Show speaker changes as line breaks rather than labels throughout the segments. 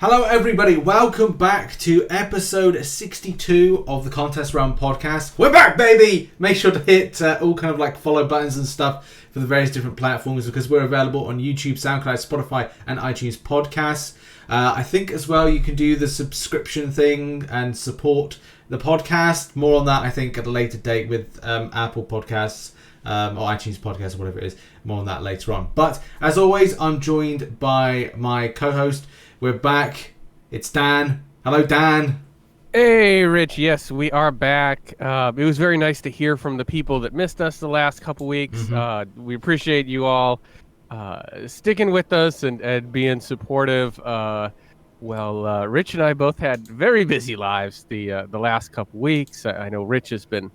Hello everybody, welcome back to episode 62 of the Contest Round podcast. We're back, baby! Make sure to hit all kind of like follow buttons and stuff for the various different platforms because we're available on YouTube, SoundCloud, Spotify and iTunes podcasts. I think as well you can do the subscription thing and support the podcast. More on that I think at a later date with Apple Podcasts or iTunes Podcasts or whatever it is. More on that later on. But as always, I'm joined by my co-host. We're back. It's Dan. Hello, Dan.
Hey, Rich. Yes, we are back. It was very nice to hear from the people that missed us the last couple weeks. We appreciate you all sticking with us and being supportive. Rich and I both had very busy lives the last couple weeks. I know Rich has been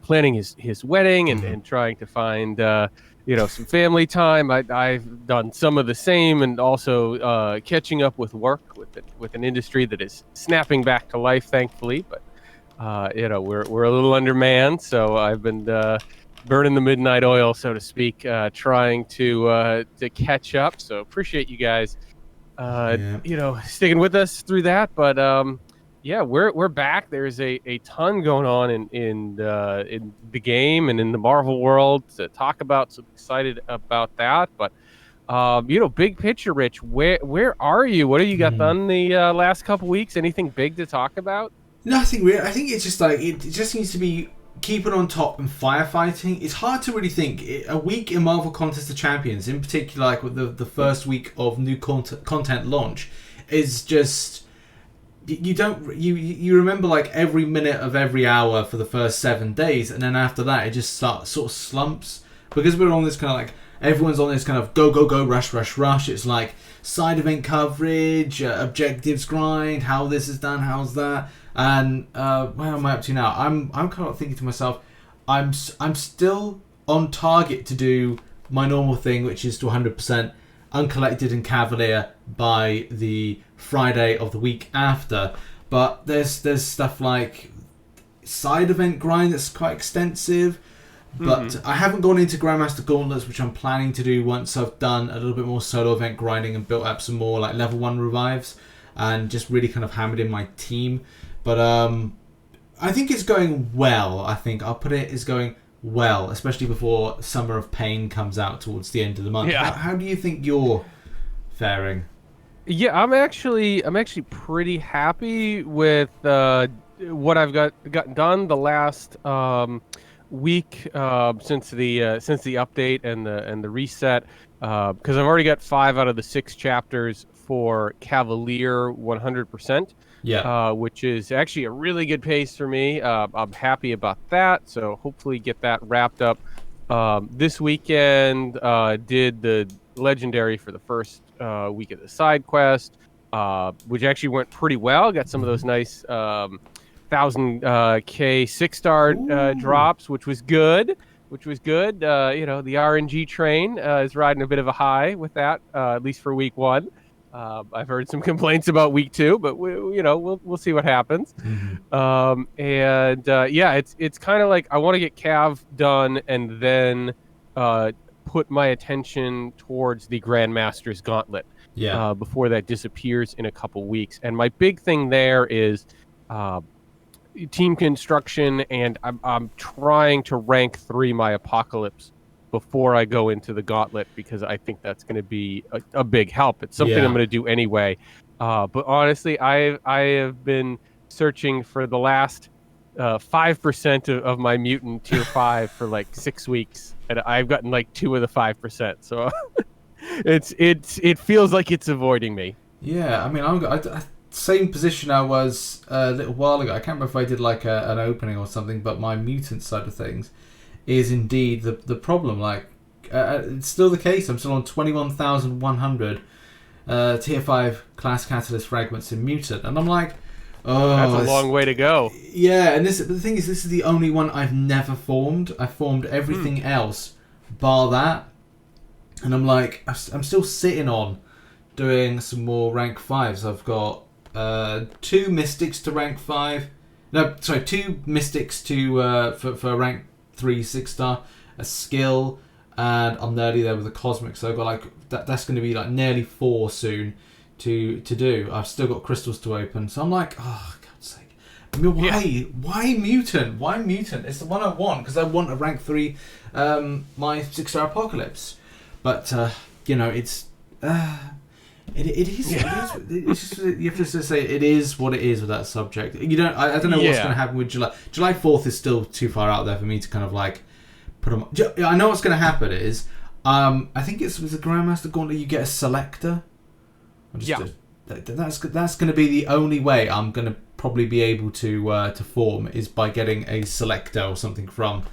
planning his wedding and trying to find some family time. I've done some of the same, and also catching up with work with an industry that is snapping back to life, thankfully. But we're a little undermanned, so I've been burning the midnight oil, so to speak, trying to catch up. So appreciate you guys, sticking with us through that. But we're back. There's a ton going on in the game and in the Marvel world to talk about. So excited about that. But big picture, Rich. Where are you? What have you got done the last couple weeks? Anything big to talk about?
Nothing really. I think it's just like it just needs to be keeping on top and firefighting. It's hard to really think. A week in Marvel Contest of Champions, in particular, like with the first week of new content launch, is just. You remember like every minute of every hour for the first 7 days, and then after that it just sort of slumps because we're on this kind of like everyone's on this kind of go rush. It's like side event coverage, objectives grind, how this is done, how's that, and where am I up to now? I'm kind of thinking to myself, I'm still on target to do my normal thing, which is to 100% Uncollected and Cavalier by the Friday of the week after, but there's stuff like side event grind that's quite extensive, but I haven't gone into Grandmaster Gauntlets, which I'm planning to do once I've done a little bit more solo event grinding and built up some more like level 1 revives and just really kind of hammered in my team. But I think it's going well. I think I'll put it as going well, especially before Summer of Pain comes out towards the end of the month.
Yeah.
How do you think you're faring?
Yeah, I'm actually pretty happy with what I've gotten done the last week since the update and the reset, because I've already got 5 out of the 6 chapters for Cavalier 100%. Yeah, which is actually a really good pace for me. I'm happy about that. So hopefully get that wrapped up this weekend. Did the legendary for the first week of the side quest, which actually went pretty well. Got some of those nice 1000k 6-star drops, which was good. The RNG train is riding a bit of a high with that, at least for week 1. I've heard some complaints about week 2, but we'll see what happens. It's kind of like I want to get Cav done and then put my attention towards the Grandmasters Gauntlet before that disappears in a couple weeks. And my big thing there is team construction, and I'm trying to rank 3 my Apocalypse before I go into the Gauntlet, because I think that's going to be a big help. It's something I'm going to do anyway. But honestly, I have been searching for the last 5% of my mutant tier 5 for like 6 weeks, and I've gotten like 2 of the 5%. So it feels like it's avoiding me.
Yeah, I mean, I'm same position I was a little while ago. I can't remember if I did like an opening or something, but my mutant side of things is indeed the problem. Like, it's still the case. I'm still on 21,100 tier 5 class catalyst fragments in mutant, and I'm like, oh,
that's a long way to go.
Yeah, and the thing is, this is the only one I've never formed. I formed everything else bar that, and I'm like, I'm still sitting on doing some more rank 5s. I've got 2 mystics to rank 5. No, sorry, 2 mystics to for rank 3 6-star, a skill, and I'm nearly there with the cosmic. So I've got like that's going to be like nearly 4 soon to do. I've still got crystals to open, so I'm like, oh, God's sake. I mean, why mutant? Why mutant? It's the one I want, because I want a rank 3 my 6-star Apocalypse. But, it's... It is. Yeah. It's just, you have to just say it is what it is with that subject. I don't know what's going to happen with July. July 4th is still too far out there for me to kind of like put them. I know what's going to happen is I think it's with the Grandmaster Gauntlet you get a selector. That's going to be the only way I'm going to probably be able to form is by getting a selector or something from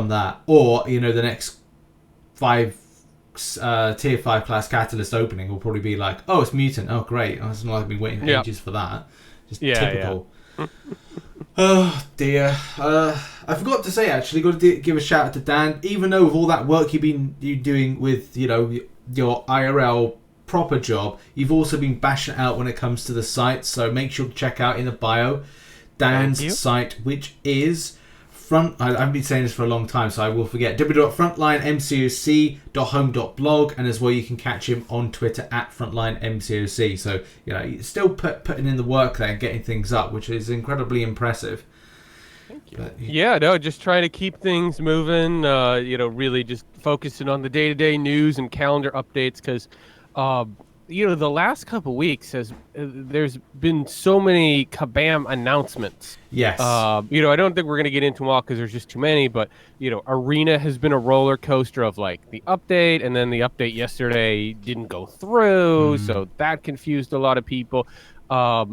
that, or the next 5. Tier 5 class catalyst opening will probably be like, oh, it's mutant. Oh, great. It's not like I've been waiting ages for that. Just typical. Yeah. Oh, dear. I forgot to say, actually, got to give a shout out to Dan. Even though with all that work you doing with, your IRL proper job, you've also been bashing it out when it comes to the site. So make sure to check out in the bio Dan's site, which is... I haven't been saying this for a long time, so I will forget. www.frontlinemcoc.home.blog, and as well you can catch him on Twitter at frontlinemcoc. So he's still putting in the work there and getting things up, which is incredibly impressive.
Thank you. But, just trying to keep things moving. Really just focusing on the day-to-day news and calendar updates, because the last couple weeks there's been so many kabam announcements.
Yes.
I don't think we're going to get into them all because there's just too many, but Arena has been a roller coaster of like the update, and then the update yesterday didn't go through, so that confused a lot of people. I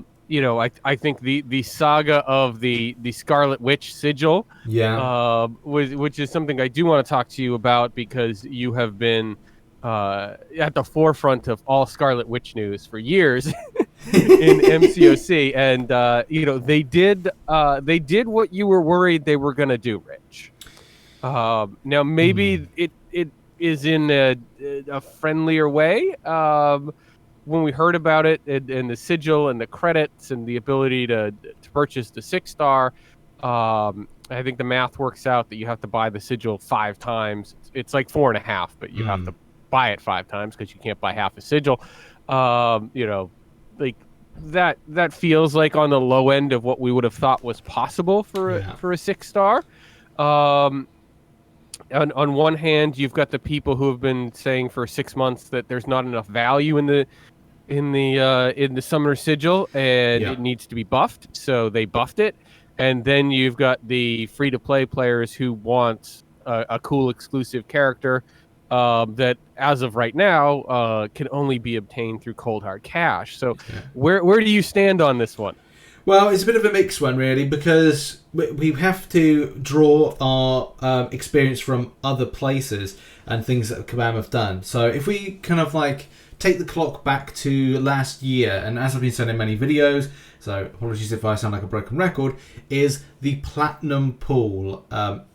think the saga of the Scarlet Witch Sigil, which is something I do want to talk to you about, because you have been at the forefront of all Scarlet Witch news for years in MCOC, and they did what you were worried they were going to do, Rich. Now maybe it is in a friendlier way. When we heard about it and the sigil and the credits and the ability to purchase the 6-star, I think the math works out that you have to buy the sigil 5 times. It's like 4.5, but you have to buy it 5 times because you can't buy half a sigil. Like that feels like on the low end of what we would have thought was possible for a 6-star. On one hand, you've got the people who have been saying for 6 months that there's not enough value in the Summoner Sigil, and it needs to be buffed, so they buffed it. And then you've got the free-to-play players who want a cool exclusive character that, as of right now, can only be obtained through cold hard cash. So where do you stand on this one?
Well, it's a bit of a mixed one, really, because we have to draw our experience from other places and things that Kabam have done. So if we kind of like take the clock back to last year, and as I've been saying in many videos, so apologies if I sound like a broken record, is the Platinum Pool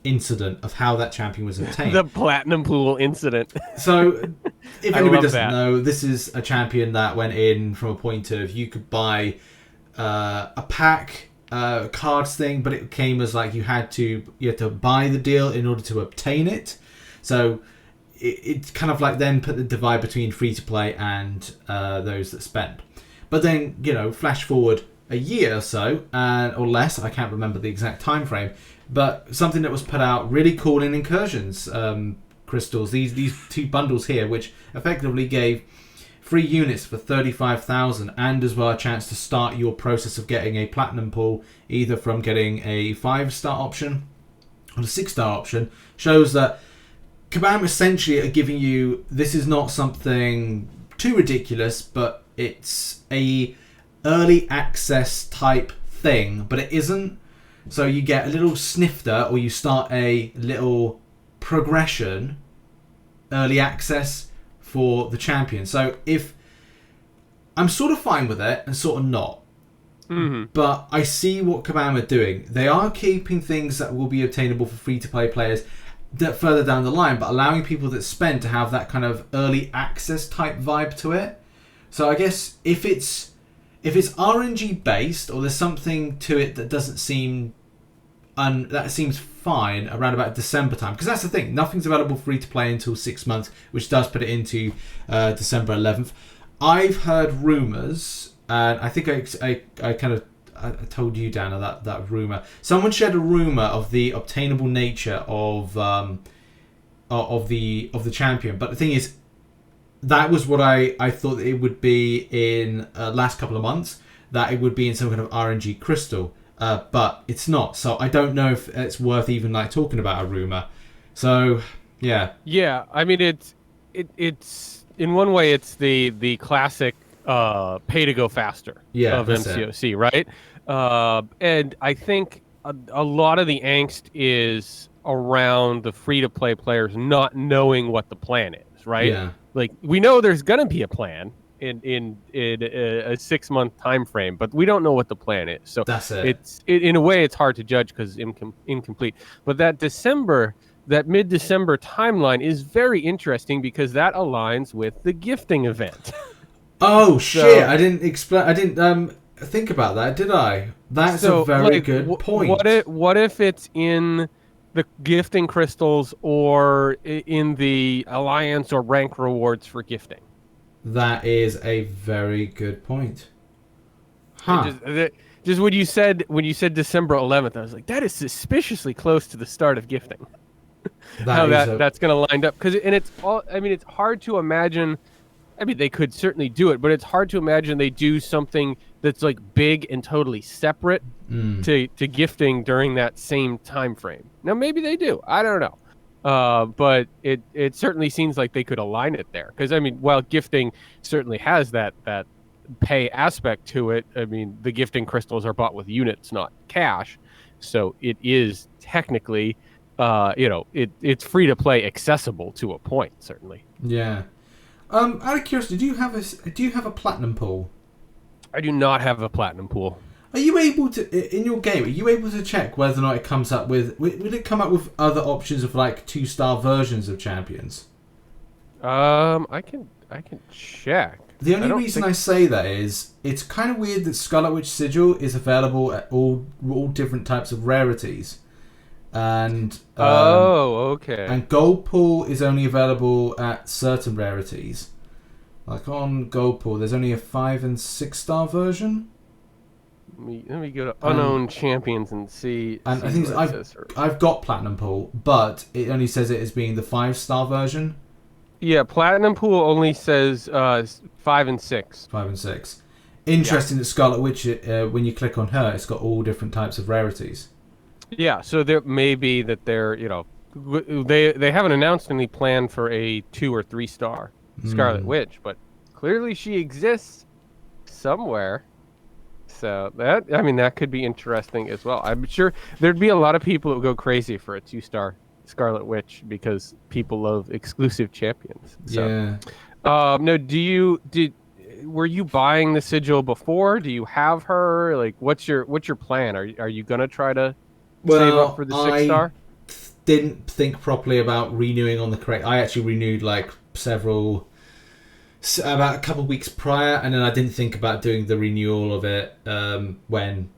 incident of how that champion was obtained.
The Platinum Pool incident.
So if anybody doesn't know, this is a champion that went in from a point of you could buy a pack cards thing, but it came as like you had to buy the deal in order to obtain it. So it kind of like then put the divide between free to play and those that spend. But then flash forward a year or so or less, I can't remember the exact time frame, but something that was put out really cool in Incursions crystals, these 2 bundles here, which effectively gave free units for 35,000 and as well a chance to start your process of getting a platinum pool, either from getting a 5-star option or a 6-star option. Shows that Kabam essentially are giving you, this is not something too ridiculous, but it's a early access type thing, but it isn't. So you get a little snifter, or you start a little progression, early access for the champion. So if I'm sort of fine with it and sort of not, but I see what Kabam are doing. They are keeping things that will be obtainable for free-to-play players that further down the line, but allowing people that spend to have that kind of early access type vibe to it. So I guess if it's RNG based, or there's something to it that doesn't seem that seems fine around about December time, because that's the thing, nothing's available free to play until 6 months, which does put it into December 11th. I've heard rumors, and I think I kind of I told you, Dan, that rumor. Someone shared a rumor of the obtainable nature of the champion, but the thing is, that was what I thought it would be in last couple of months. That it would be in some kind of RNG crystal, but it's not. So I don't know if it's worth even like talking about a rumor. So yeah.
Yeah, I mean it's in one way it's the classic pay to go faster of MCOC, right? And I think a lot of the angst is around the free to play players not knowing what the plan is, right?
Yeah.
Like we know there's gonna be a plan in a 6 month time frame, but we don't know what the plan is. So
that's it.
In a way it's hard to judge because incomplete. But that mid-December timeline is very interesting because that aligns with the gifting event.
Oh shit! I didn't think about that, did I? That's a very good point.
What if it's in the gifting crystals or in the alliance or rank rewards for gifting?
That is a very good point. Huh.
Just when you said December 11th, I was like, that is suspiciously close to the start of gifting. That's going to line up it's hard to imagine. I mean, they could certainly do it, but it's hard to imagine they do something that's like big and totally separate to gifting during that same time frame. Now, maybe they do. I don't know. But it certainly seems like they could align it there. Because, I mean, while gifting certainly has that pay aspect to it, I mean, the gifting crystals are bought with units, not cash. So it is technically, it's free to play accessible to a point, certainly.
Yeah. Out of curiosity, do you have a platinum pool?
I do not have a platinum pool.
Are you able to, in your game, are you able to check whether or not it comes up with, will it come up with other options of like 2-star versions of champions?
I can check.
The only reason I say that is, it's kind of weird that Scarlet Witch Sigil is available at all different types of rarities. And
okay.
And Gold Pool is only available at certain rarities. Like on Gold Pool, there's only a 5- and 6-star version.
Let me go to unknown champions and see.
And I think I've got Platinum Pool, but it only says it as being the 5-star version.
Yeah, Platinum Pool only says 5 and 6.
5 and 6. Interesting that Scarlet Witch, when you click on her, it's got all different types of rarities.
Yeah, so there may be that they're, they haven't announced any plan for a 2- or 3-star Scarlet Witch, but clearly she exists somewhere. So that could be interesting as well. I'm sure there'd be a lot of people that would go crazy for a 2-star Scarlet Witch because people love exclusive champions. So.
Yeah.
No, were you buying the Sigil before? Do you have her? Like, what's your plan? Are you gonna try to save up for the 6-star?
I didn't think properly about renewing on the correct. I actually renewed like about a couple of weeks prior, and then I didn't think about doing the renewal of it when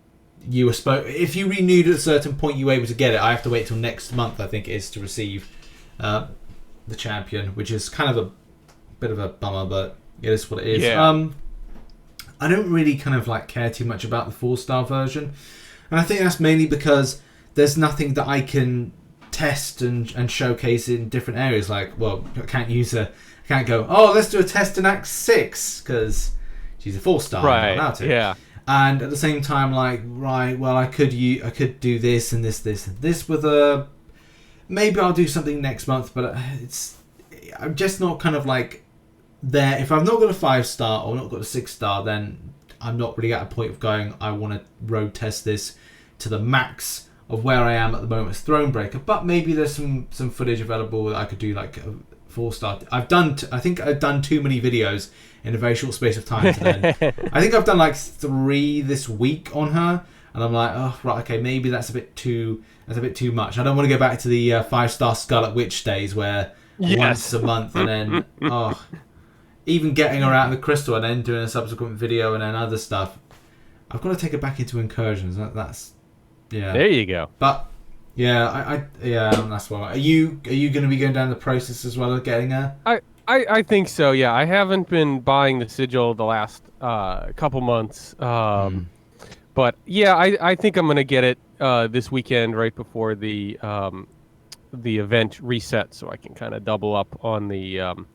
you were if you renewed at a certain point, you were able to get it. I have to wait till next month, I think it is, to receive the champion, which is kind of a bit of a bummer, but it is what it is.
Yeah.
I don't really kind of like care too much about the 4-star version, and I think that's mainly because there's nothing that I can test and showcase in different areas. Like, well, I can't go, oh, let's do a test in Act 6 because she's a 4-star.
Right.
I'm allowed to.
Yeah.
And at the same time, like, right, well, I could do this and this and this with her. Maybe I'll do something next month, but I'm just not kind of like there. If I've not got a 5-star or not got a 6-star, then I'm not really at a point of going, I want to road test this to the max of where I am at the moment as Thronebreaker. But maybe there's some footage available that I could do like a 4-star. I think I've done too many videos in a very short space of time. I think I've done like 3 this week on her, and I'm like, oh right, okay, maybe that's a bit too much. I don't want to go back to the 5-star Scarlet Witch days where once a month, and then even getting her out in the crystal and then doing a subsequent video and then other stuff. I've got to take it back into incursions. That's
There you go.
But yeah, that's why. Are you going to be going down the process as well of getting her?
I think so. Yeah, I haven't been buying the Sigil the last couple months. But yeah, I think I'm gonna get it this weekend right before the event reset, so I can kind of double up on the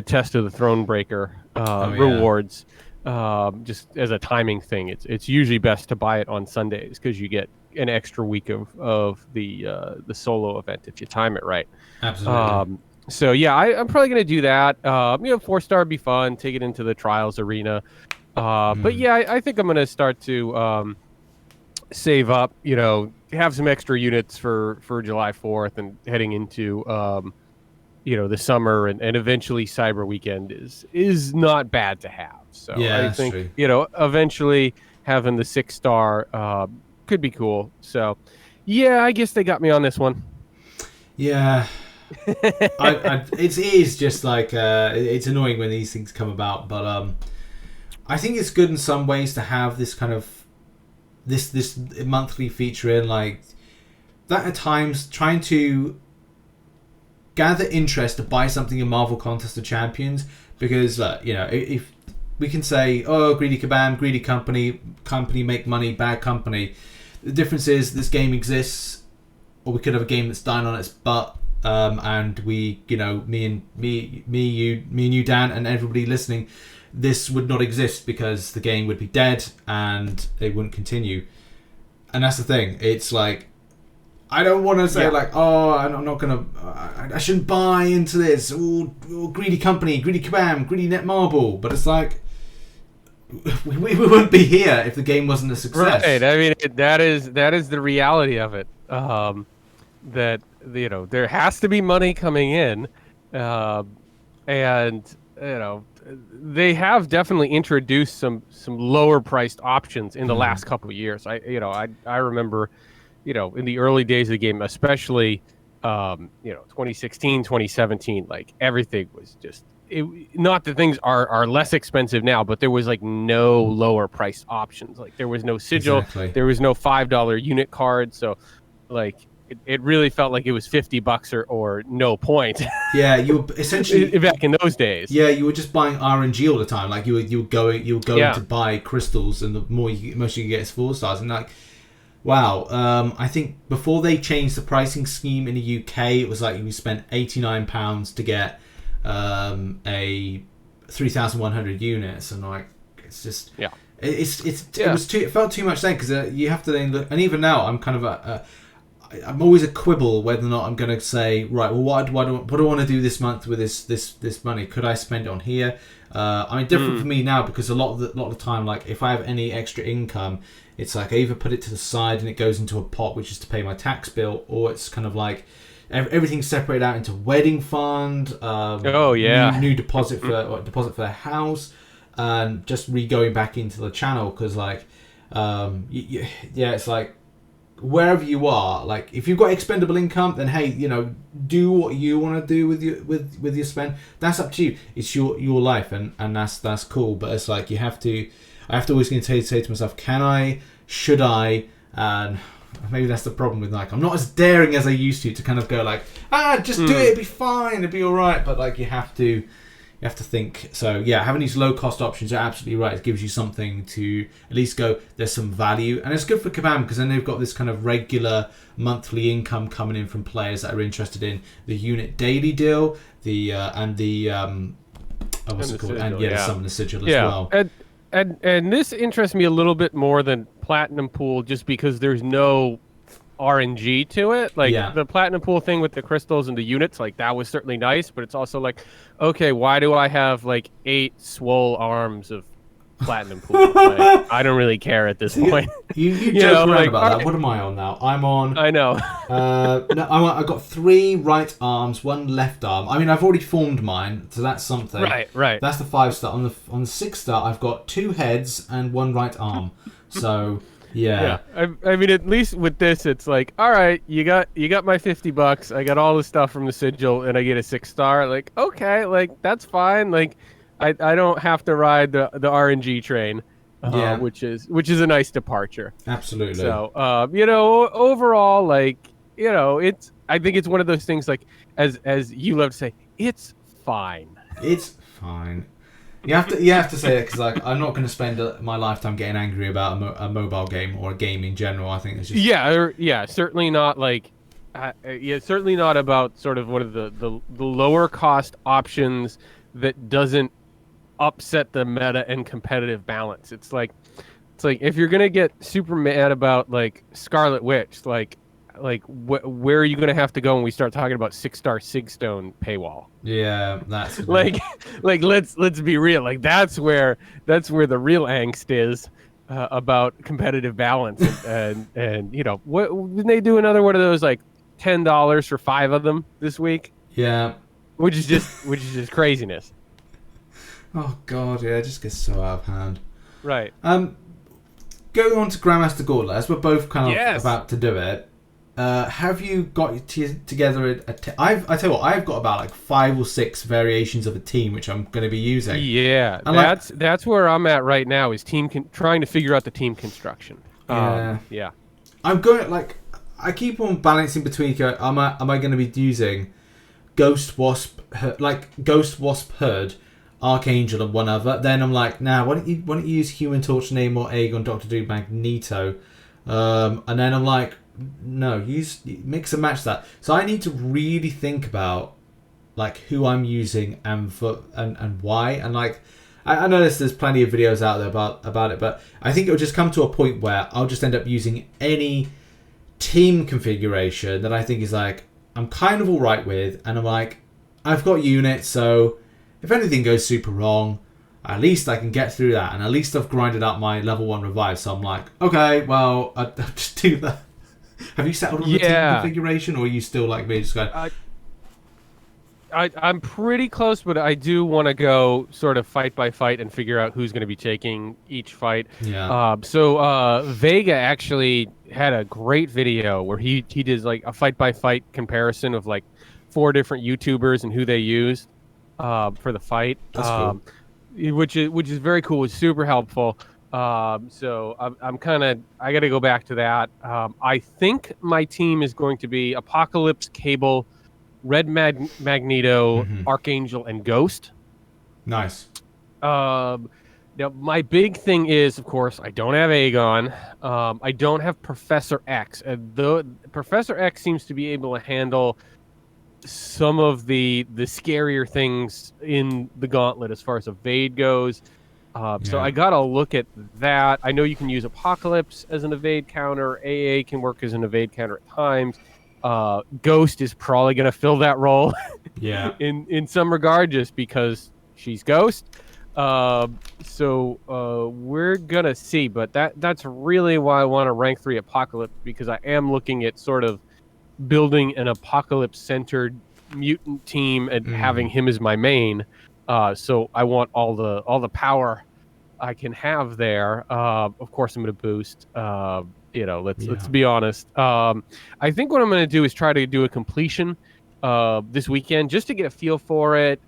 Test of the Thronebreaker rewards. Just as a timing thing, it's usually best to buy it on Sundays because you get an extra week of the solo event if you time it right.
Absolutely.
So yeah, I'm probably gonna do that. 4-star would be fun. Take it into the trials arena. But yeah, I think I'm gonna start to save up. Have some extra units for July 4th and heading into the summer and eventually Cyber Weekend is not bad to have. So
Yeah,
I think
true.
Eventually having the 6-star could be cool. So yeah, I guess they got me on this one.
Yeah. It is just like it's annoying when these things come about, but I think it's good in some ways to have this kind of this monthly feature in, like that at times trying to gather interest to buy something in Marvel Contest of Champions, because if we can say, oh, greedy kabam, greedy company make money, bad company. The difference is this game exists, or we could have a game that's dying on its butt. And we, me and you, Dan, and everybody listening, this would not exist because the game would be dead and they wouldn't continue. And that's the thing. It's like, I don't want to say I'm not gonna, I shouldn't buy into this. Greedy company, greedy kabam, greedy Netmarble. But it's like, we wouldn't be here if the game wasn't a success.
Right. I mean, that is the reality of it. That there has to be money coming in, and they have definitely introduced some lower priced options in the last couple of years. I remember in the early days of the game, especially 2016, 2017, like everything was just not that things are less expensive now, but there was like no lower priced options. Like there was no Sigil,
Exactly.
there was no $5 unit card, so like it really felt like it was $50 or no point.
Yeah, you were essentially
back in those days.
Yeah, you were just buying RNG all the time. Like you were going to buy crystals, and the most you get is 4-stars. And like, wow, I think before they changed the pricing scheme in the UK, it was like you spent £89 to get a 3,100 units, and like it's just it felt too much then, because you have to then look. And even now, I'm kind of I'm always a quibble whether or not I'm going to say, right, well, what do I want to do this month with this money? Could I spend it on here? I mean, different for me now, because a lot of the time, like if I have any extra income, it's like I either put it to the side and it goes into a pot, which is to pay my tax bill, or it's kind of like everything's separated out into wedding fund, new deposit for a house, and just going back into the channel, because like it's like, wherever you are, like if you've got expendable income, then hey, do what you want to do with your spend. That's up to you. It's your life, and that's cool. But it's like I have to always going to say to myself, should I? And maybe that's the problem with, like, I'm not as daring as I used to kind of go like, just do it, it'd be fine, it'd be all right. But like you have to think. So yeah, having these low cost options, you're absolutely right. It gives you something to at least go, there's some value. And it's good for Kabam, because then they've got this kind of regular monthly income coming in from players that are interested in the unit daily deal, some of the Sigil as well.
And this interests me a little bit more than Platinum Pool, just because there's no RNG to it. Like the Platinum Pool thing with the crystals and the units, like that was certainly nice, but it's also like, okay, why do I have like 8 swole arms of Platinum Pool? Like, I don't really care at this point.
You joke around about that. What am I on now? I'm on.
I know.
I've got 3 right arms, 1 left arm. I mean, I've already formed mine, so that's something.
Right.
That's the 5-star. On the 6-star, I've got 2 heads and 1 right arm. So. Yeah.
I mean, at least with this, it's like, all right, you got my $50. I got all the stuff from the Sigil, and I get a 6-star. Like, okay, like that's fine. Like, I don't have to ride the RNG train, which is a nice departure.
Absolutely.
So, overall, like, I think it's one of those things, like, as you love to say, it's fine.
It's fine. You have to say it, because like, I'm not going to spend my lifetime getting angry about a mobile game or a game in general. I think it's just
Certainly not like certainly not about sort of one of the lower cost options that doesn't upset the meta and competitive balance. It's like if you're gonna get super mad about like Scarlet Witch, where are you gonna have to go when we start talking about 6-star Sigstone paywall?
Yeah, that's
like let's be real. Like that's where the real angst is about competitive balance. And you know, what didn't they do another one of those like $10 for 5 of them this week?
Yeah,
which is just craziness.
Oh god, yeah, it just gets so out of hand.
Right.
Going on to Grandmaster Gauntlet, as we're both kind of about to do it. Have you got together I tell you what, I've got about like 5 or 6 variations of a team which I'm going to be using.
Yeah, and that's where I'm at right now, is trying to figure out the team construction. Yeah.
I'm going I keep on balancing between am I going to be using Ghost Wasp Herd, Archangel, and one other. Then I'm like, nah, why don't you use Human Torch, Namor, Aegon, Doctor Doom, Magneto, and then I'm like, no, mix and match that. So I need to really think about like who I'm using and why. And like, I know there's plenty of videos out there about it, but I think it'll just come to a point where I'll just end up using any team configuration that I think is like I'm kind of all right with, and I'm like, I've got units, so if anything goes super wrong, at least I can get through that, and at least I've grinded up my level 1 revive. So I'm like, okay, well, I'll just do that. Have you settled on the team configuration, or are you still like me, just going?
I'm pretty close, but I do want to go sort of fight by fight and figure out who's going to be taking each fight.
Yeah.
So Vega actually had a great video where he did like a fight by fight comparison of like 4 different YouTubers and who they used for the fight.
That's cool.
Which is very cool. It's super helpful. So I'm kind of, I got to go back to that. I think my team is going to be Apocalypse, Cable, Red Magneto, Archangel, and Ghost.
Nice.
Now my big thing is, of course, I don't have Aegon. I don't have Professor X. Though Professor X seems to be able to handle some of the scarier things in the Gauntlet as far as evade goes. So I gotta look at that. I know you can use Apocalypse as an evade counter. AA can work as an evade counter at times. Ghost is probably gonna fill that role.
Yeah.
in some regard, just because she's Ghost. So we're gonna see, but that's really why I want to rank 3 Apocalypse, because I am looking at sort of building an Apocalypse-centered mutant team and having him as my main. So I want all the power I can have there. Of course, I'm going to boost. Let's be honest. I think what I'm going to do is try to do a completion this weekend, just to get a feel for it.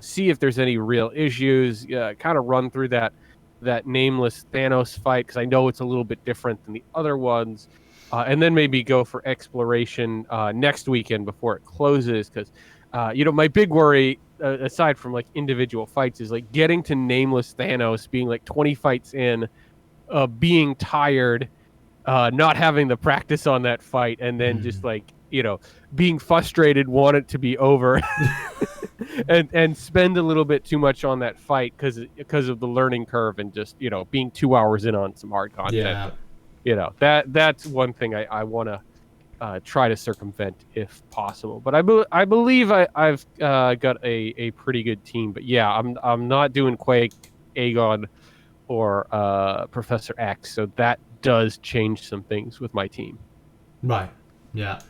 See if there's any real issues. Kind of run through that nameless Thanos fight, because I know it's a little bit different than the other ones. And then maybe go for exploration next weekend before it closes, because my big worry, aside from like individual fights, is like getting to nameless Thanos, being like 20 fights in, being tired, not having the practice on that fight, and then just like being frustrated, want it to be over, and spend a little bit too much on that fight because of the learning curve, and just being 2 hours in on some hard content. That's one thing I want to try to circumvent if possible. But I believe I've got a pretty good team. But yeah, I'm not doing Quake, Aegon, or Professor X. So that does change some things with my team.
Right. Yeah.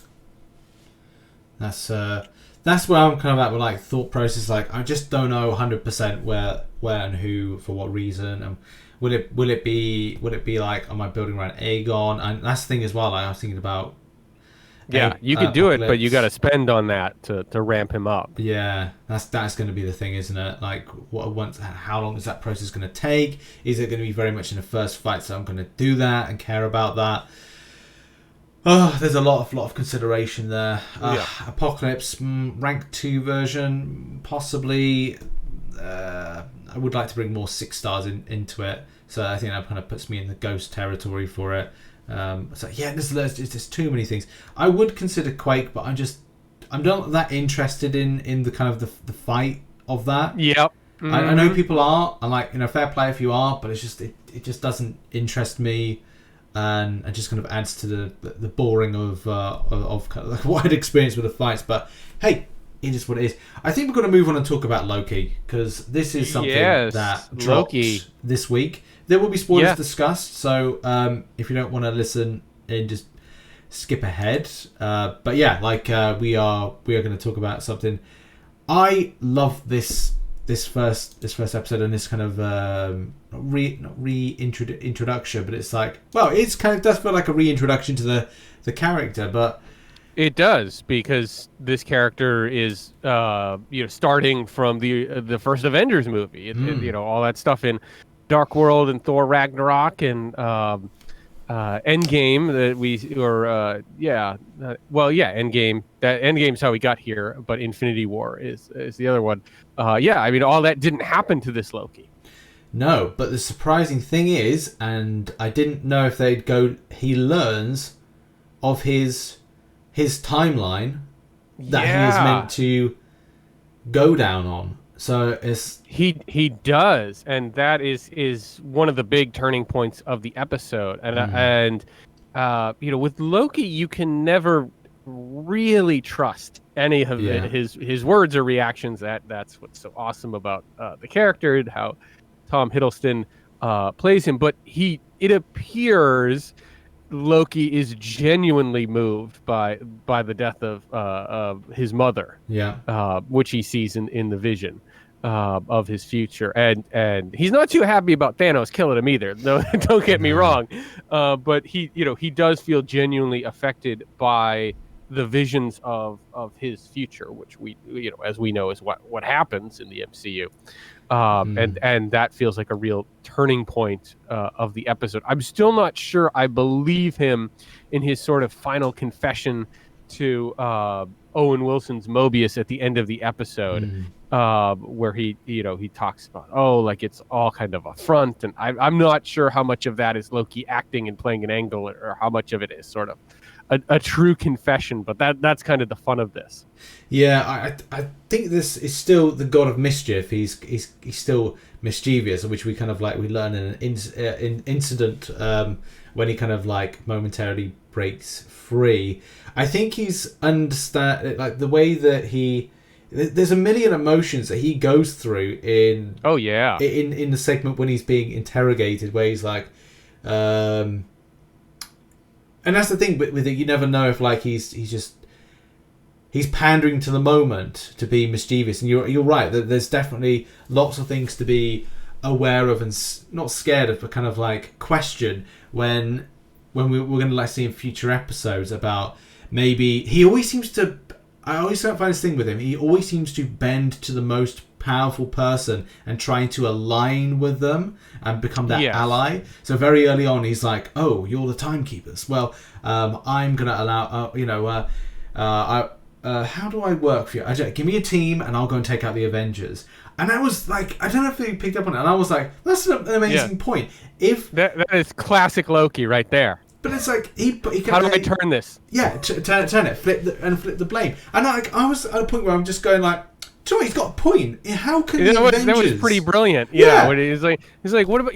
That's where I'm kind of at with like thought process. Like I just don't know 100% where and who for what reason. And Will it be like, am I building around Aegon? And that's the thing as well. I was thinking about.
Yeah, you could do it, but you got to spend on that to ramp him up.
Yeah, that's going to be the thing, isn't it? Like, how long is that process going to take? Is it going to be very much in the first fight, so I'm going to do that and care about that? Oh, there's a lot of consideration there.
Yeah.
Apocalypse, rank 2 version, possibly. I would like to bring more 6 stars into it, so I think that kind of puts me in the ghost territory for it. So yeah, there's too many things. I would consider Quake, but I'm not that interested in the kind of the fight of that.
Yep. Mm-hmm.
I know people are, and like, fair play if you are, but it just doesn't interest me, and just kind of adds to the boring of kind of like what I'd experienced with the fights. But hey, it is what it is. I think we're going to move on and talk about Loki, because this is something that dropped this week. There will be spoilers discussed, so if you don't want to listen and just skip ahead. But yeah, like we are going to talk about something. I love this first episode and this kind of introduction, but it's like, well, it's kind of does feel like a reintroduction to the character, but
it does, because this character is starting from the first Avengers movie. All that stuff in Dark World and Thor Ragnarok and Endgame that Endgame. That Endgame's how we got here, but Infinity War is the other one. I mean, all that didn't happen to this Loki.
No, but the surprising thing is, and I didn't know if they'd go. He learns of his timeline that he is meant to go down on. So
he does, and that is one of the big turning points of the episode. And with Loki, you can never really trust any of his words or reactions. That's what's so awesome about the character and how Tom Hiddleston plays him. But it appears Loki is genuinely moved by the death of his mother, which he sees in the vision of his future, and he's not too happy about Thanos killing him either. No, don't get me wrong, but he does feel genuinely affected by the visions of his future, which we as we know is what happens in the MCU. And that feels like a real turning point of the episode. I'm still not sure I believe him in his sort of final confession to Owen Wilson's Mobius at the end of the episode, where he talks about, like, it's all kind of a front, and I'm not sure how much of that is Loki acting and playing an angle, or how much of it is sort of a true confession. But that's kind of the fun of this.
Yeah, I think this is still the god of mischief. He's still mischievous, which we kind of like we learn in an incident when he kind of like momentarily breaks free. I think he's like the way that there's a million emotions that he goes through in in the segment when he's being interrogated, where he's like and that's the thing with it, you never know if like he's pandering to the moment to be mischievous. And you're right, that there's definitely lots of things to be aware of and not scared of, but kind of like question when we're going to like see in future episodes about maybe I always don't find this thing with him. He always seems to bend to the most powerful person and trying to align with them and become that ally. So very early on, he's like, "Oh, you're the timekeepers. Well, I'm gonna allow. How do I work for you? Give me a team, and I'll go and take out the Avengers." And I was like, I don't know if you picked up on it, and I was like, "That's an amazing point." If
that is classic Loki right there.
But it's like he can.
How do I turn this?
Yeah, turn it, flip the blame. And I was at a point where I'm just going like, he's got a point. How can the Avengers...
That was pretty brilliant. Yeah, he's like, what about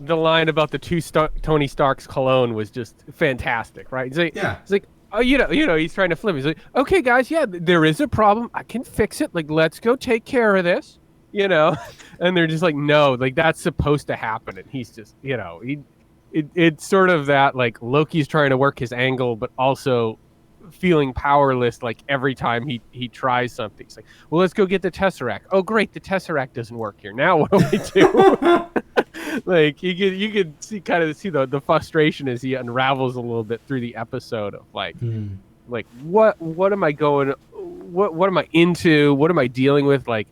the line about the two Tony Stark's cologne was just fantastic, right? He's like, oh, he's trying to flip. He's like, okay, guys, there is a problem. I can fix it. Like, let's go take care of this. And they're just like, no, like that's supposed to happen, and he's just, it's sort of that like Loki's trying to work his angle, but also feeling powerless like every time he tries something. He's like, well, let's go get the Tesseract. Oh great, the Tesseract doesn't work here. Now what do we do? Like you could see the frustration as he unravels a little bit through the episode of like what am I going, what am I into, what am I dealing with, like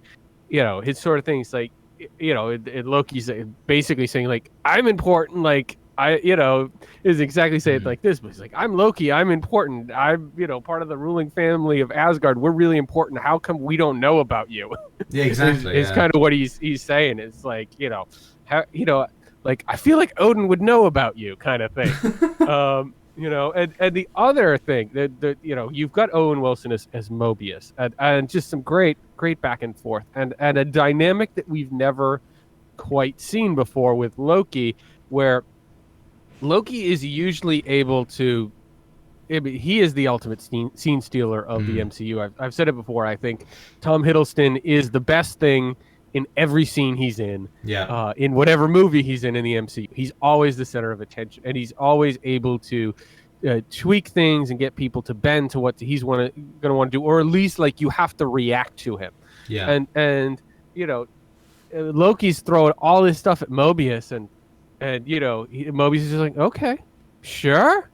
his sort of things, like Loki's basically saying like, I'm important, like is exactly saying it like this, but he's like, I'm Loki, I'm important, I'm, part of the ruling family of Asgard, we're really important, how come we don't know about you?
Yeah, exactly.
Is kind of what he's saying. It's like, how, like, I feel like Odin would know about you, kind of thing. And the other thing that you've got Owen Wilson as Mobius, and just some great back and forth, and a dynamic that we've never quite seen before with Loki, where Loki is usually able to, he is the ultimate scene stealer of the MCU. I've said it before. I think Tom Hiddleston is the best thing in every scene he's in.
Yeah.
In whatever movie he's in the MCU, he's always the center of attention, and he's always able to tweak things and get people to bend to what he's going to want to do, or at least like you have to react to him.
Yeah.
And Loki's throwing all this stuff at Mobius, and Mobius is just like, okay, sure.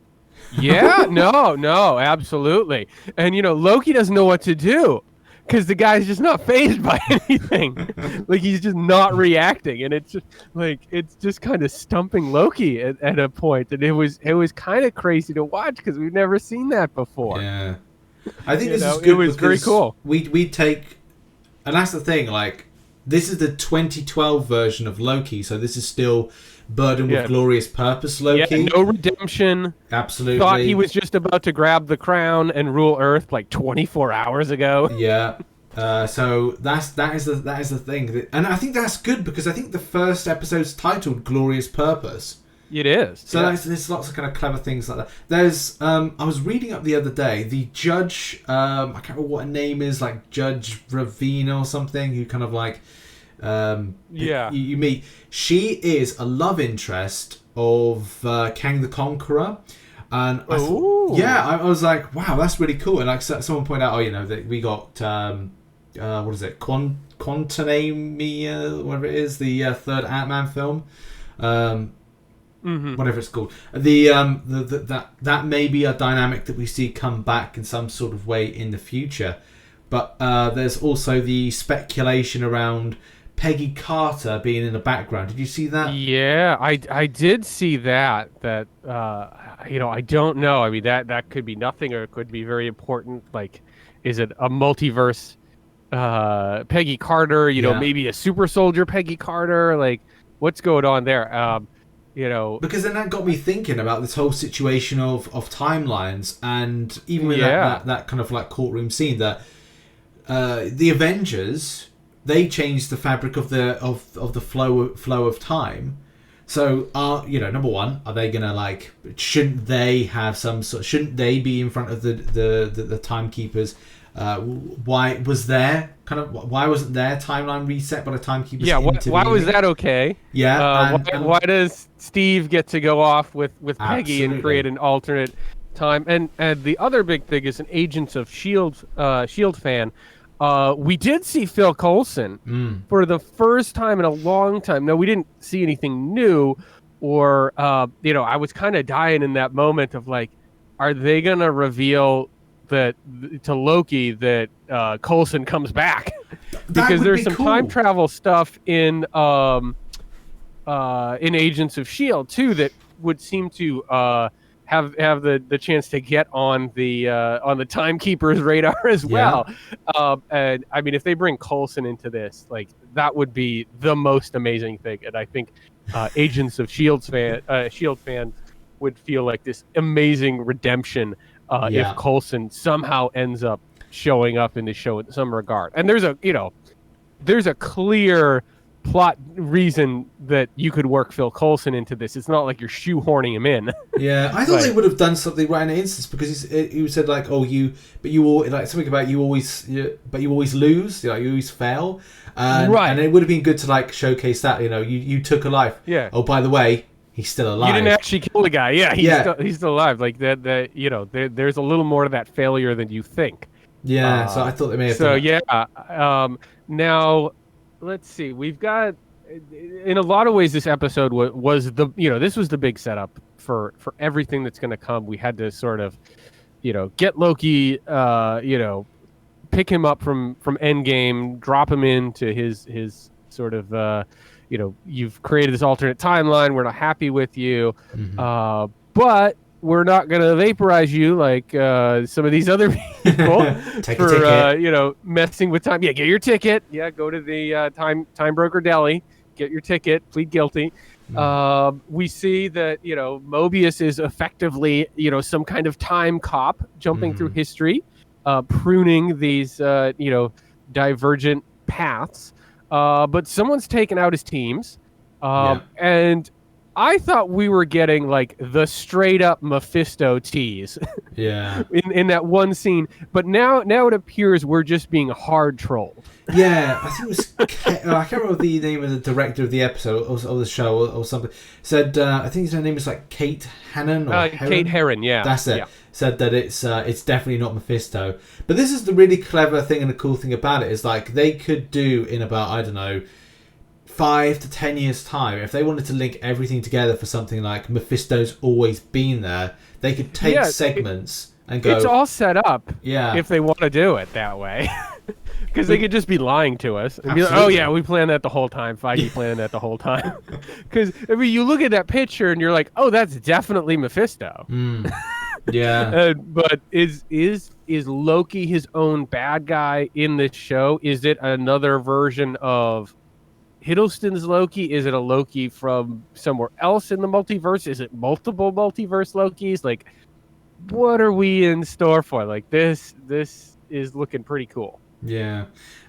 Yeah, no, absolutely. And, Loki doesn't know what to do because the guy's just not fazed by anything. Like, he's just not reacting. And it's just like, it's just kind of stumping Loki at a point. And it was kind of crazy to watch because we've never seen that before.
Yeah. I think this is good.
It was very cool.
We take, and that's the thing, like, this is the 2012 version of Loki, so this is still burdened with glorious purpose Loki.
Yeah, no redemption.
Absolutely.
Thought he was just about to grab the crown and rule Earth like 24 hours ago.
Yeah. So that is the thing, and I think that's good because I think the first episode's titled "Glorious Purpose."
It is.
So there's lots of kind of clever things like that. There's I was reading up the other day, the judge, I can't remember what her name is, like Judge Ravina or something, who kind of like you meet. She is a love interest of Kang the Conqueror, and I was like, wow, that's really cool. And like someone pointed out, that we got what is it, Quantumania, whatever it is, the third Ant-Man film. Whatever it's called, that may be a dynamic that we see come back in some sort of way in the future, but there's also the speculation around Peggy Carter being in the background. Did you see that?
Yeah, I did see that. I don't know. I mean, that could be nothing, or it could be very important. Like, is it a multiverse Peggy Carter? Maybe a super soldier Peggy Carter. Like, what's going on there?
Because then that got me thinking about this whole situation of timelines, and even with that kind of like courtroom scene, that the Avengers, they changed the fabric of the flow of time. So number one, are they gonna shouldn't they have shouldn't they be in front of the timekeepers? Why wasn't their timeline reset by the timekeepers?
Yeah, why was that okay?
Yeah,
why does Steve get to go off with Peggy and create an alternate time? And the other big thing is an Agents of Shield fan. We did see Phil Coulson for the first time in a long time. No, we didn't see anything new, or I was kind of dying in that moment of like, are they gonna reveal that to Loki that Coulson comes back? Because there's some time travel stuff in Agents of Shield too that would seem to have the chance to get on the timekeeper's radar as well. And I mean, if they bring Coulson into this, like, that would be the most amazing thing. And I think Agents of Shield fans would feel like this amazing redemption if Coulson somehow ends up showing up in the show in some regard. And there's a clear plot reason that you could work Phil Coulson into this. It's not like you're shoehorning him in.
Yeah, I thought they would have done something right in the instance, because he said like, you always lose, you always fail, right? And it would have been good to like showcase that, you took a life. Yeah. Oh, by the way, he's still alive.
You didn't actually kill the guy. Yeah, he's still alive. Like that. There's a little more to that failure than you think.
Yeah. So I thought they may have.
So now, let's see. We've got, in a lot of ways, this episode was the this was the big setup for everything that's going to come. We had to sort of get Loki, pick him up from Endgame, drop him into his sort of you've created this alternate timeline. We're not happy with you, but we're not going to vaporize you like some of these other people for messing with time. Yeah, get your ticket. Yeah, go to the time broker deli, get your ticket, plead guilty. We see that Mobius is effectively some kind of time cop jumping through history, pruning these divergent paths. But someone's taken out his teams, and I thought we were getting like the straight up Mephisto tease. in that one scene, but now it appears we're just being hard trolled.
Yeah, I think it was I can't remember the name of the director of the episode or the show or something. Said I think his name is like Kate Hannon or
Kate Herron. Yeah,
that's it.
Yeah.
Said that it's definitely not Mephisto. But this is the really clever thing and the cool thing about it is like they could do in about 5 to 10 years time, if they wanted to link everything together for something like Mephisto's always been there, they could take segments and go.
It's all set up.
Yeah.
If they want to do it that way, because they could just be lying to us and be like, "Oh yeah, we planned that the whole time. Feige planned that the whole time." Because you look at that picture and you're like, "Oh, that's definitely Mephisto."
Yeah.
But is Loki his own bad guy in this show? Is it another version of Hiddleston's Loki? Is it a Loki from somewhere else in the multiverse? Is it multiple multiverse Lokis? Like, what are we in store for? Like, this is looking pretty cool.
Yeah,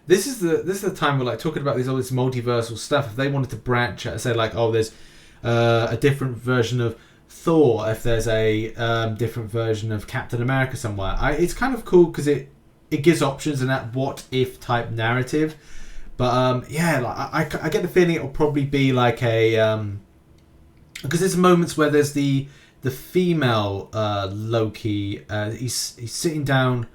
this is the time we're like talking about all this multiversal stuff. If they wanted to branch out, say like, oh, there's a different version of Thor. If there's a different version of Captain America somewhere, it's kind of cool because it gives options in that what if type narrative. But I get the feeling it will probably be like a because there's moments where there's the female Loki. He's sitting down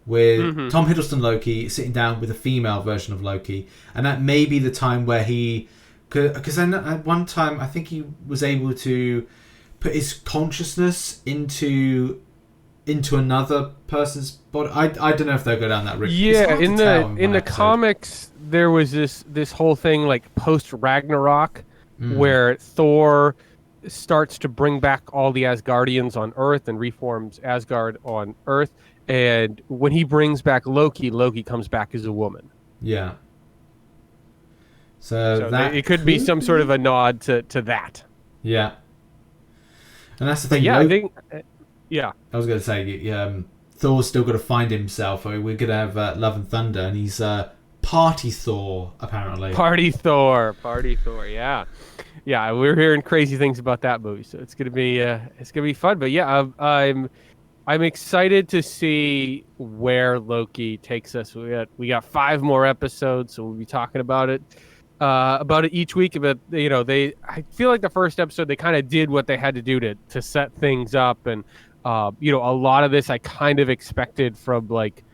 with Tom Hiddleston Loki, sitting down with a female version of Loki, and that may be the time where because then at one time I think he was able to put his consciousness into another person's body. I don't know if they'll go down that route.
Yeah, in the comics there was this whole thing like post Ragnarok where Thor starts to bring back all the Asgardians on Earth and reforms Asgard on Earth, and when he brings back Loki comes back as a woman.
Yeah. So that
it could be some sort of a nod to that.
Yeah. And that's the thing.
Yeah, I think. Yeah.
I was going to say, Thor's still got to find himself. I mean, we're going to have Love and Thunder, and he's Party Thor, apparently.
Party Thor, yeah. Yeah, we're hearing crazy things about that movie, so it's going to be fun. But yeah, I'm excited to see where Loki takes us. We got 5 more episodes, so we'll be talking about it each week. But I feel like the first episode they kind of did what they had to do to set things up, and a lot of this I kind of expected from like.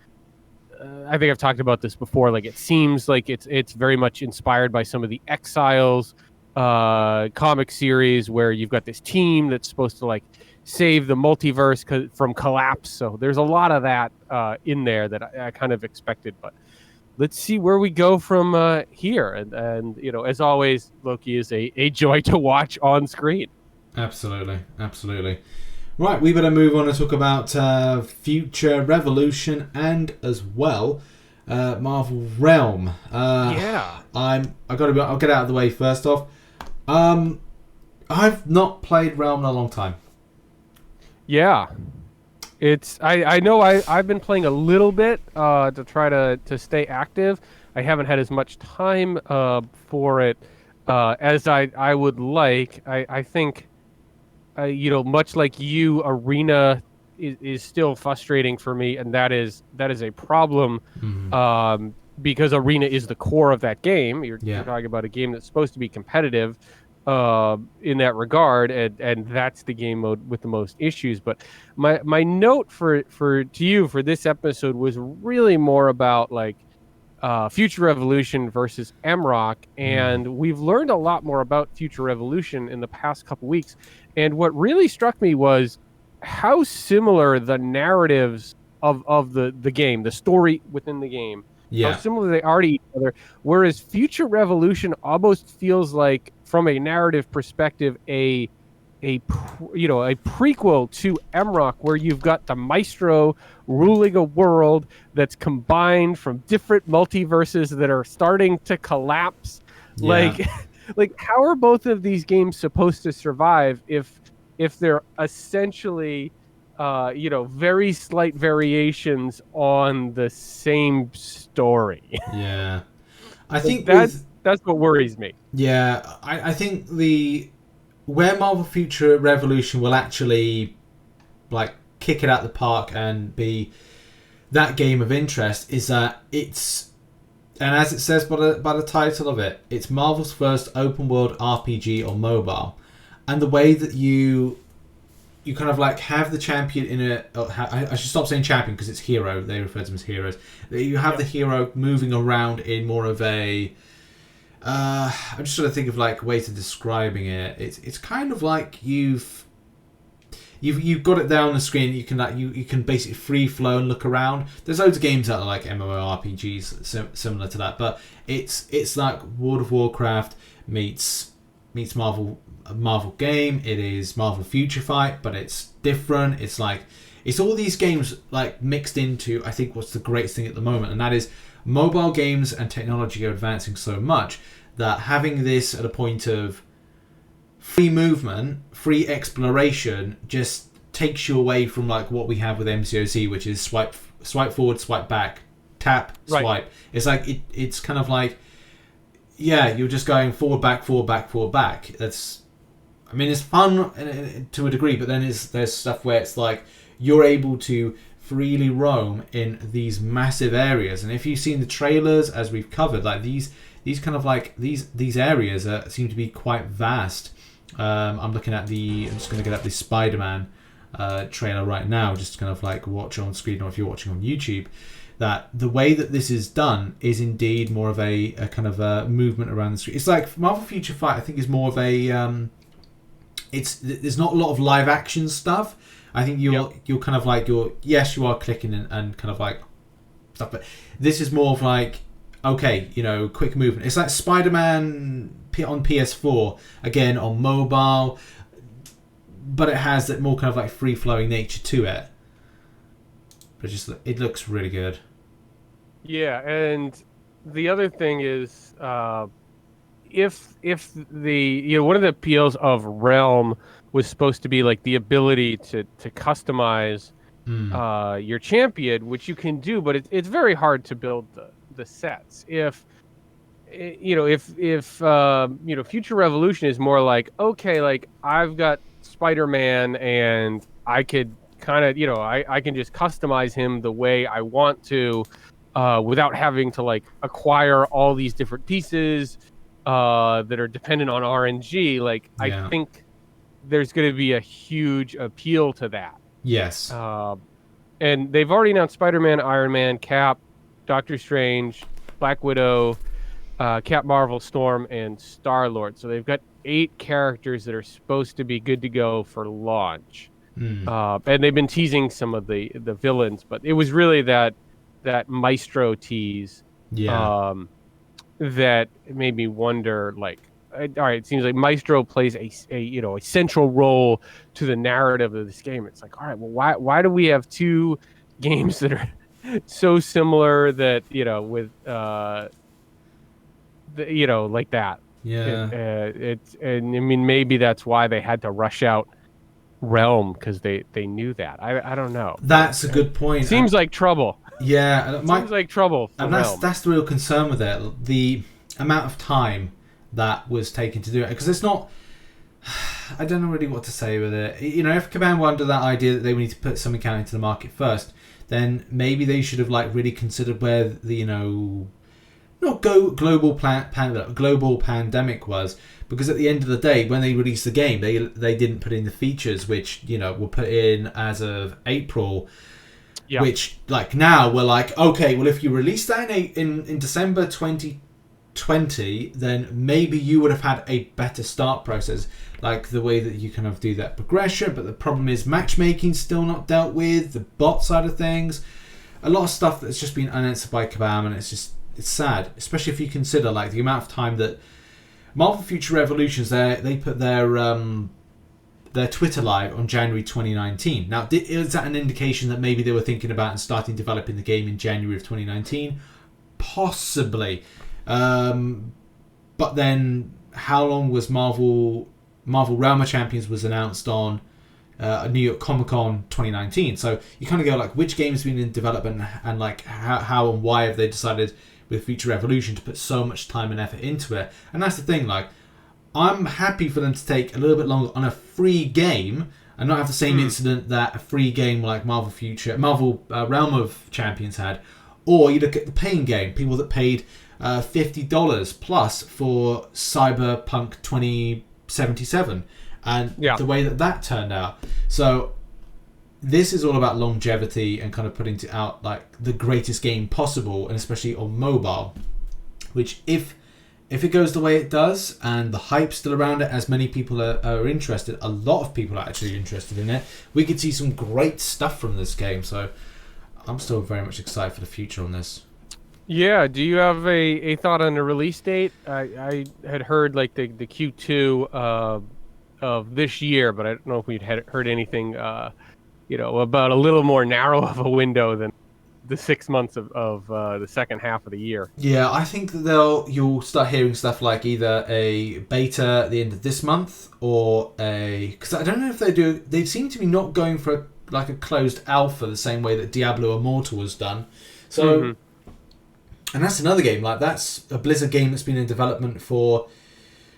I think I've talked about this before. Like, it seems like it's very much inspired by some of the Exiles comic series where you've got this team that's supposed to like save the multiverse from collapse. So there's a lot of that in there that I kind of expected. But let's see where we go from here. And as always, Loki is a joy to watch on screen.
Absolutely. Right, we better move on and talk about Future Revolution and as well Marvel Realm. I'll get out of the way first off. I've not played Realm in a long time.
Yeah, I know I've been playing a little bit to try to stay active. I haven't had as much time for it as I would like. I think. Much like you, Arena is still frustrating for me, and that is a problem because Arena is the core of that game. You're talking about a game that's supposed to be competitive in that regard, and that's the game mode with the most issues. But my note to you for this episode was really more about like Future Revolution versus MROC, and we've learned a lot more about Future Revolution in the past couple weeks. And what really struck me was how similar the narratives of the game, the story within the game, how similar they are to each other. Whereas Future Revolution almost feels like, from a narrative perspective, a prequel to MROC, where you've got the Maestro ruling a world that's combined from different multiverses that are starting to collapse.
Yeah.
Like how are both of these games supposed to survive if they're essentially very slight variations on the same story?
Yeah. I think
that's what worries me.
Yeah, I think where Marvel Future Revolution will actually like kick it out the park and be that game of interest is that it's, and as it says by the title of it, it's Marvel's first open world RPG on mobile, and the way that you kind of like have the champion in a, I should stop saying champion because it's hero, they refer to them as heroes, that you have the hero moving around in more of a I'm just trying to think of like ways of describing it. It's kind of like you've got it there on the screen. You can you can basically free flow and look around. There's loads of games that are like MMORPGs similar to that, but it's like World of Warcraft meets Marvel game. It is Marvel Future Fight, but it's different. It's like it's all these games like mixed into, I think, what's the greatest thing at the moment, and that is mobile games and technology are advancing so much that having this at a point of free movement, free exploration, just takes you away from like what we have with MCOC, which is swipe forward, swipe back, tap, swipe. Right. It's like it's kind of like, yeah, you're just going forward, back, forward, back, forward, back. That's, I mean, it's fun to a degree, but then there's stuff where it's like you're able to freely roam in these massive areas, and if you've seen the trailers, as we've covered, like these kind of like these areas seem to be quite vast. I'm just going to get up this SpiderMan trailer right now, just kind of like watch on screen, or if you're watching on YouTube, that the way that this is done is indeed more of a kind of a movement around the screen. It's like Marvel Future Fight, I think, is more of a there's not a lot of live action stuff. I think you're kind of like you are clicking and kind of like stuff, but this is more of like, okay, quick movement. It's like Spider-Man on PS4, again on mobile, but it has that more kind of like free flowing nature to it. But it looks really good.
Yeah, and the other thing is, if the one of the appeals of Realm was supposed to be like the ability to customize your champion, which you can do, but it's very hard to build the sets. If Future Revolution is more like, okay, like I've got Spider-Man and I could kind of, I can just customize him the way I want to, without having to like acquire all these different pieces that are dependent on RNG. Like, I think there's going to be a huge appeal to that.
Yes.
And they've already announced Spider-Man, Iron Man, Cap, Doctor Strange, Black Widow, Cap Marvel, Storm, and Star-Lord. So they've got 8 characters that are supposed to be good to go for launch. And they've been teasing some of the villains, but it was really that Maestro tease that made me wonder, like, all right, it seems like Maestro plays a central role to the narrative of this game. It's like, all right, well, why do we have 2 games that are so similar that, with like that?
Yeah.
And I mean, maybe that's why they had to rush out Realm, because they knew that. I don't know.
That's a good point.
Seems like trouble.
Yeah,
seems like trouble.
And that's the real concern with it. The amount of time that was taken to do it, because it's not. I don't know really what to say with it. If Kabam were under that idea that they would need to put something out into the market first, then maybe they should have like really considered where the global pandemic was, because at the end of the day, when they released the game, they didn't put in the features which were put in as of April. Yeah. Which like now we're like, okay, well, if you released that in December 2020, then maybe you would have had a better start process, like the way that you kind of do that progression. But the problem is matchmaking's still not dealt with, the bot side of things. a lot of stuff that's just been unanswered by Kabam, and it's sad, especially if you consider like the amount of time that Marvel Future Revolutions, they put their Twitter live on January 2019. Now, is that an indication that maybe they were thinking about and starting developing the game in January of 2019? Possibly. But then, how long was Marvel Realm of Champions was announced on New York Comic Con 2019? So you kind of go like, which game's been in development, and like how and why have they decided with Future Revolution to put so much time and effort into it? And that's the thing, like, I'm happy for them to take a little bit longer on a free game and not have the same incident that a free game like Marvel Realm of Champions had. Or you look at the paying game, people that paid $50 plus for Cyberpunk 2077, and the way that turned out. So this is all about longevity and kind of putting out like the greatest game possible, and especially on mobile, which if it goes the way it does and the hype's still around it, as many people are interested, a lot of people are actually interested in it, we could see some great stuff from this game. So I'm still very much excited for the future on this. Yeah,
do you have a thought on the release date? I had heard like the Q2 of this year, but I don't know if we'd heard anything about a little more narrow of a window than the 6 months of the second half of the year.
Yeah, I think that you'll start hearing stuff like either a beta at the end of this month or because I don't know if they seem to be not going for like a closed alpha the same way that Diablo Immortal was done. So, and that's another game, like that's a Blizzard game that's been in development for,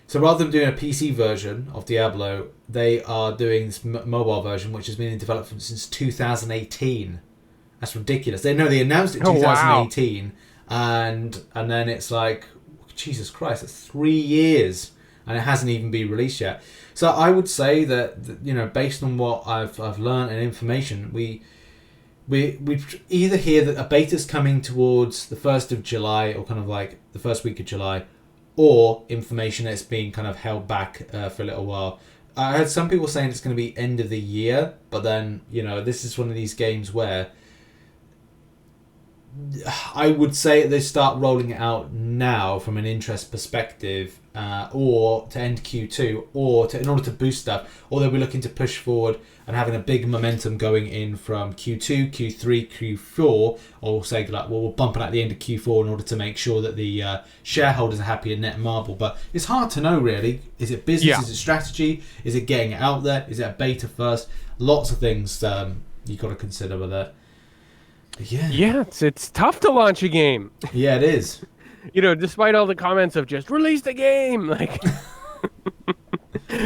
so rather than doing a PC version of Diablo, they are doing this mobile version which has been in development since 2018. That's ridiculous. They announced it in 2018, and then it's like, Jesus Christ, that's 3 years, and it hasn't even been released yet. So I would say that based on what I've learned and information, we either hear that a beta's coming towards the 1st of July or kind of like the first week of July, or information that's being kind of held back for a little while. I heard some people saying it's going to be end of the year, but then this is one of these games where I would say they start rolling it out now from an interest perspective, or to end Q2, or in order to boost stuff, or they'll be looking to push forward and having a big momentum going in from Q2, Q3, Q4, or say like, well, we'll bump it at the end of Q4 in order to make sure that the shareholders are happy and net marble. But it's hard to know really. Is it business? Yeah. Is it strategy? Is it getting it out there? Is it a beta first? Lots of things you've got to consider with it.
Yeah, it's tough to launch a game.
Yeah, it is.
Despite all the comments of just release the game, like,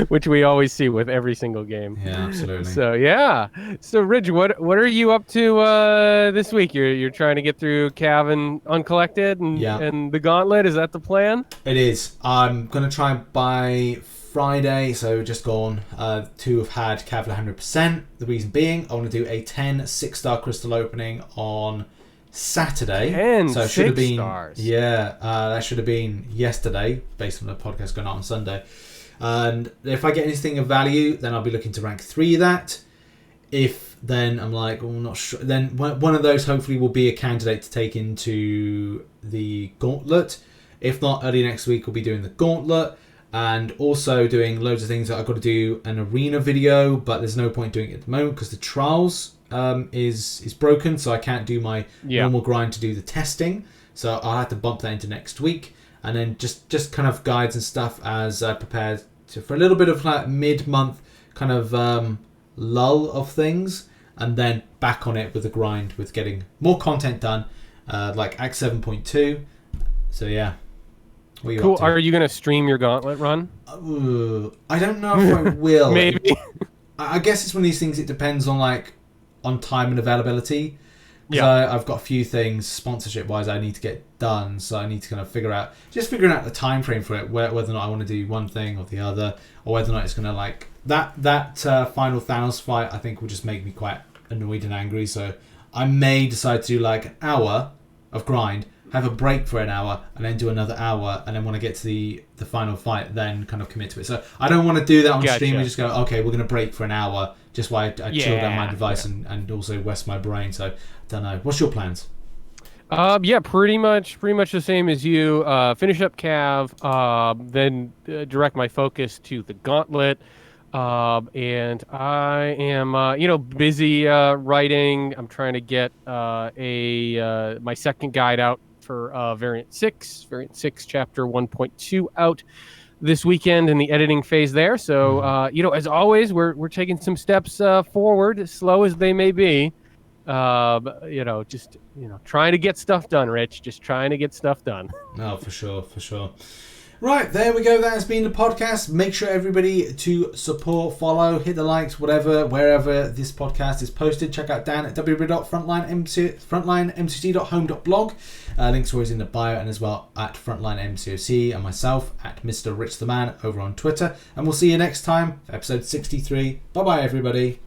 which we always see with every single game.
Yeah, absolutely.
So Rich, what are you up to this week? You're trying to get through Cav and Uncollected and the Gauntlet. Is that the plan?
It is. I'm gonna try by Friday, so just gone, to have had Cav 100%. The reason being, I want to do a 10 6-star crystal opening on Saturday.
10
so it should have been,
stars.
Yeah, that should have been yesterday, based on the podcast going out on Sunday. And if I get anything of value, then I'll be looking to rank 3 that. If then I'm like, I'm not sure, then one of those hopefully will be a candidate to take into the Gauntlet. If not, early next week we'll be doing the Gauntlet. And also doing loads of things that I've got to do an arena video, but there's no point doing it at the moment because the trials is broken, so I can't do my normal grind to do the testing. So I'll have to bump that into next week, and then just kind of guides and stuff as I prepare for a little bit of like mid-month kind of lull of things, and then back on it with the grind with getting more content done, like Act 7.2. So yeah.
Cool. Are you going to stream your Gauntlet run?
I don't know if I will.
Maybe.
I guess it's one of these things. It depends on time and availability. Yeah. I've got a few things sponsorship wise I need to get done, so I need to kind of figuring out the time frame for it, whether or not I want to do one thing or the other, or whether or not it's going to that final Thanos fight. I think will just make me quite annoyed and angry. So I may decide to do like an hour of grind. have a break for an hour, and then do another hour, and then when I get to the final fight, then kind of commit to it. So I don't want to do that on stream and just go, okay, we're going to break for an hour, just while I chill down my device and also rest my brain. So I don't know. What's your plans?
Pretty much the same as you. Finish up Cav, then direct my focus to the Gauntlet. And I am, busy writing. I'm trying to get my second guide out for Variant 6 Chapter 1.2 out this weekend in the editing phase there. So, as always, we're taking some steps forward, as slow as they may be. Trying to get stuff done, Rich. Just trying to get stuff done.
No, for sure. Right, there we go. That has been the podcast. Make sure everybody to support, follow, hit the likes, wherever this podcast is posted. Check out Dan at www.frontlinemcoc.home.blog. Links are always in the bio, and as well at frontlinemcoc, and myself at Mr. RichTheMan over on Twitter. And we'll see you next time for episode 63. Bye-bye, everybody.